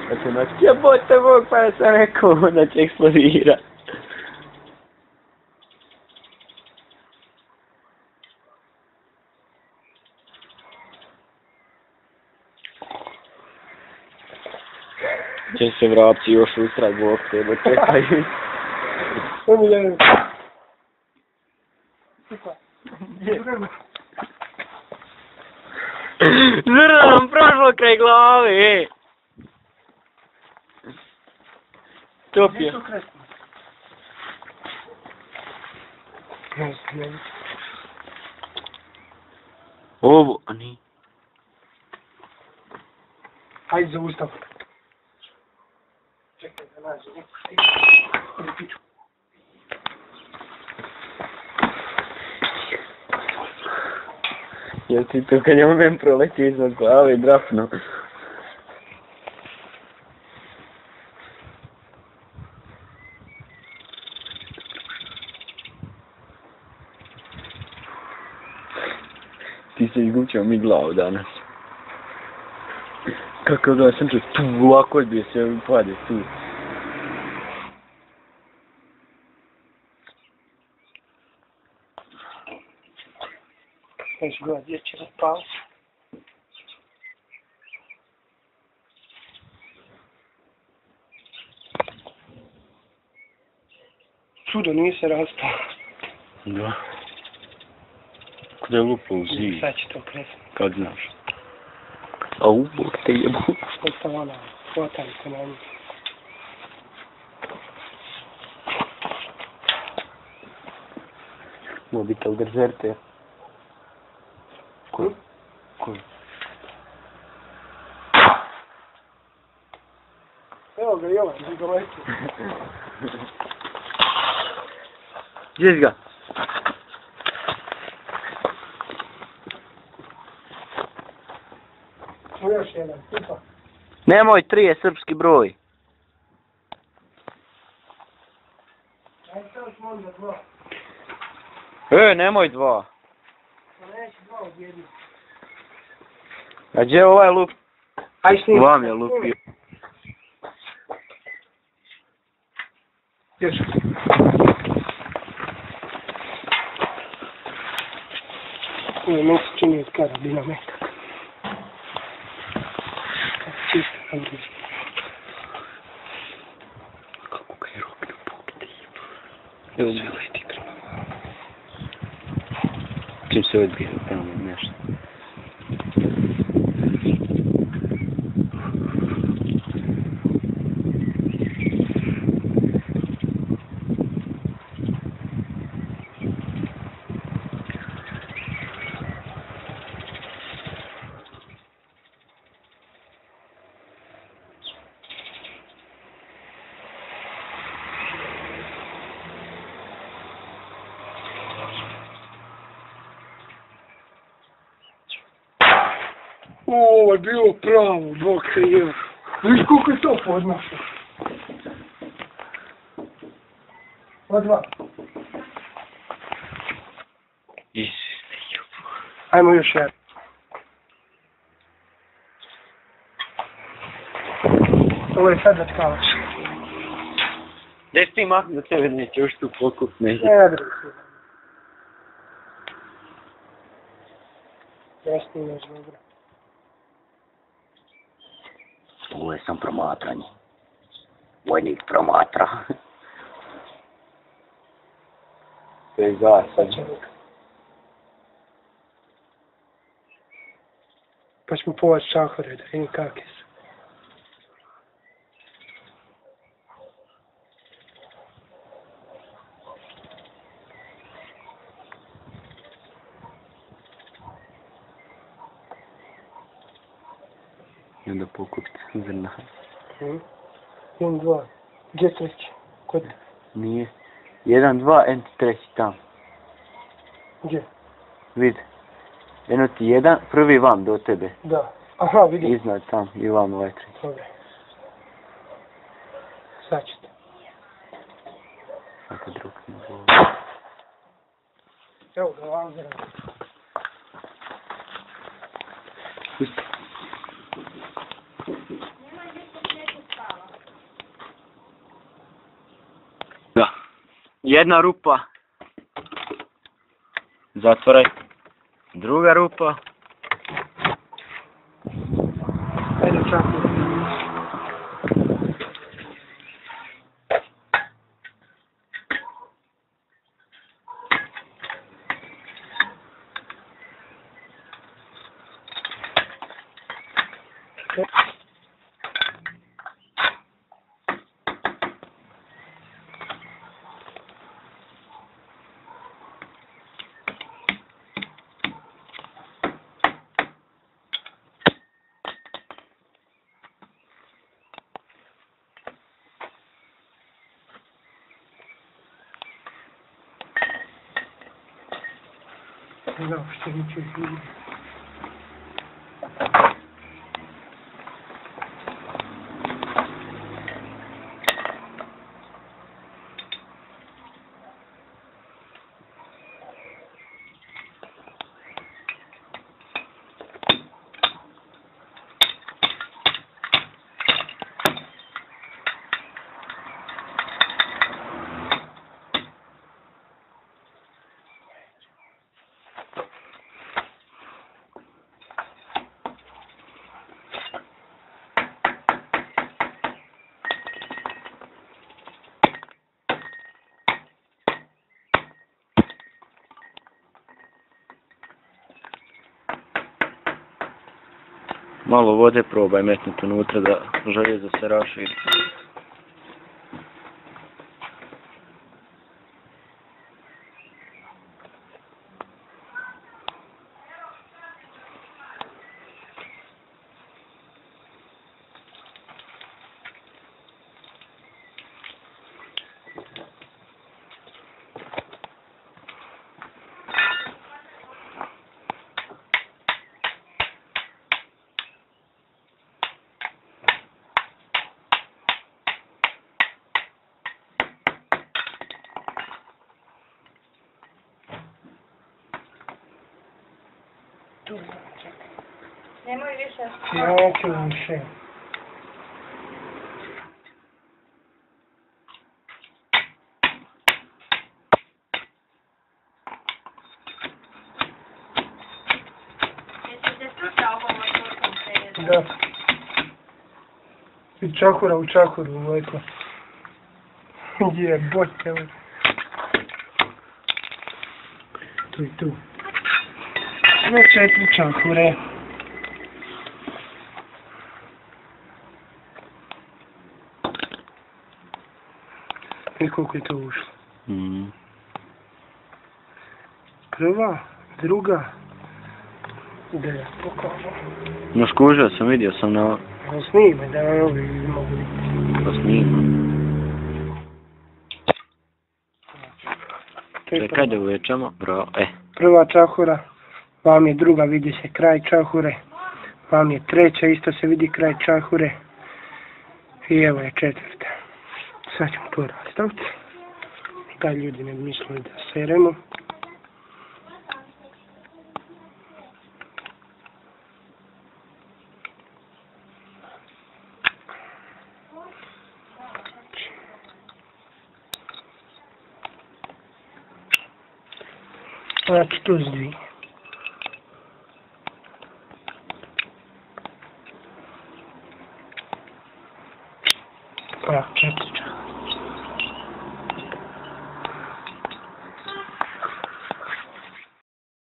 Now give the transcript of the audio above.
Znači, jebote Bog, pa ja sam rekao da će eksplodira. Će se vrapci još ustraj, Bog tebe, čekaj. Zrno nam prošlo kraj glave, Top je. Ovo, a ni. Hajde za ustav. Čekaj da nađe neku piću. Jel ti to kad je u men proletio iznad glave i drapno? Ti se izgučio mi glavu danas. Kako da sam čuo, tu ovako odbio se upade tu. Neću gledati gdje će raspavati. Čudo, nije se raspao. Da. Kada je lupo u zid? Sad će to kresati. Kad znaš? A Bog te jebu. Ostav ona, hvataj se na njih. Mobitel grzerte. Koji? Evo ga i ovaj, daleko. Gdje si ga? Još jedan, tipa. Nemoj, 3 je srpski broj. Ajde sad možda 2. Nemoj 2. Pa neće 2 od jednog. A gdje je ovaj lup? Aj snimi. Vam je lupio. Još. Ovo meni se čini od karabina metak. Čisto sam drugi. Kako ga je robio pokidi? Evo sve leti prema vama. Čim se odbije, evo nešto. Ovo je bilo pravo, Bog te je. Viš koliko je to podnašao. Pa 2. Ajmo još jedan. Ovo je sad da tkavaš. Gdje si ti makni do tebe, neće još tu pokup, neće. Ne, drugi se. Jeste još dobro. Ovo je sam promatranje. Vojnik promatra. To je gasan. Pa ćemo povaći čahore da vidim kakve su. I onda pokupiti zrna. 1, 2. Gdje treći? Kod? Nije. 1, 2, en ti treći tam. Gdje? Vidi. Eno ti 1, prvi vam do tebe. Da. Aha, vidim. Iznad tam i vam ovaj treći. Dobre. Sad ćete. Ako drug ne govori. Evo ga vam zrna. Pusti. Jedna rupa. Zatvoraj. Druga rupa. Ajde, čakura. Da, što mi će vidjeti. Malo vode probaj metnuti unutra da željezo se raširi. Nemoj više. Ja ću više. Jesi se slušao ovo što se je? Da. I čakura u čakuru, Vojko. Jebote. Tu i tu. Sve 4 čakure. I koliko je to ušlo? Prva, druga. Da ja pokažem. No skužio sam, vidio sam na... No snime, da ovi mogu vidjeti. Pa snimam. Čekaj da uvećamo, bravo, Prva čahura, vam je druga, vidi se kraj čahure, vam je treća, isto se vidi kraj čahure i evo je četvrta. Sad ćemo to rastaviti, da ljudi ne mislili da seremo. Znači tu zdvije. Pa, četiri čahura.